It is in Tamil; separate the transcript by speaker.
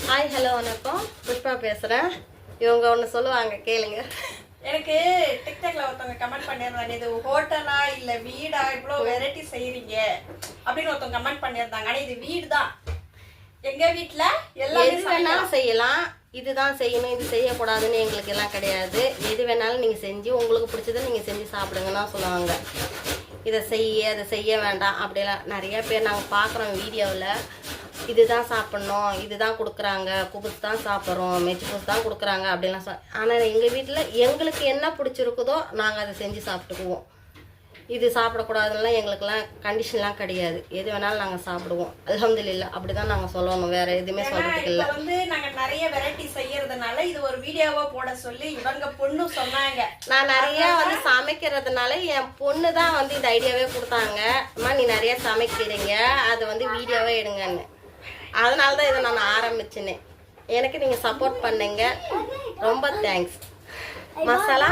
Speaker 1: ஹாய் ஹலோ வணக்கம், புஷ்பா பேசுகிறேன். இவங்க ஒன்று சொல்லுவாங்க, கேளுங்க.
Speaker 2: எனக்கு டிக்டாக்ல ஒருத்தவங்க கமெண்ட் பண்ணியிருந்தாங்க, இது ஹோட்டலா இல்லை வீடா, இவ்வளோ வெரைட்டி செய்கிறீங்க அப்படின்னு ஒருத்தவங்க கமெண்ட் பண்ணியிருந்தாங்க. ஆனால் இது வீடு தான். எங்கள் வீட்டில்
Speaker 1: எது வேணாலும் செய்யலாம், இதுதான் செய்யணும் இது செய்யக்கூடாதுன்னு எங்களுக்கு எல்லாம் கிடையாது. எது வேணாலும் நீங்கள் செஞ்சு உங்களுக்கு பிடிச்சதை நீங்கள் செஞ்சு சாப்பிடுங்கன்னா சொல்லுவாங்க. இதை அதை செய்ய வேண்டாம் அப்படிலாம் நிறைய பேர் நாங்கள் பார்க்குறோம் வீடியோவில். இதுதான் சாப்பிட்ணும், இதுதான் கொடுக்குறாங்க, குபுஸ் தான் சாப்பிட்றோம், மெச்சு குபுஸ் தான் கொடுக்குறாங்க அப்படிலாம் ஆனால் எங்கள் வீட்டில் எங்களுக்கு என்ன பிடிச்சிருக்குதோ நாங்கள் அதை செஞ்சு சாப்பிட்டுக்குவோம். இது சாப்பிடக்கூடாதுலாம் எங்களுக்கெல்லாம் கண்டிஷன்லாம் கிடையாது. எது வேணாலும் நாங்கள் சாப்பிடுவோம். அல்ஹம்துலில்லாஹ் அப்படி தான் நாங்கள் சொல்லணும், வேற எதுவுமே சொல்றதுக்கு இல்லை.
Speaker 2: வந்து நாங்கள் நிறைய வெரைட்டி செய்யறதுனால இது ஒரு வீடியோவா போட சொல்லி இவங்க பொண்ணு சொன்னாங்க.
Speaker 1: நான் நிறைய வந்து சமைக்கிறதுனால என் பொண்ணு தான் வந்து இந்த ஐடியாவே கொடுத்தாங்க. அம்மா நீ நிறைய சமைக்கிறீங்க, அதை வந்து வீடியோவே எடுங்கன்னு. அதனால தான் இதை நான் ஆரம்பிச்சினேன். எனக்கு நீங்கள் சப்போர்ட் பண்ணுங்க, ரொம்ப தேங்க்ஸ். மசாலா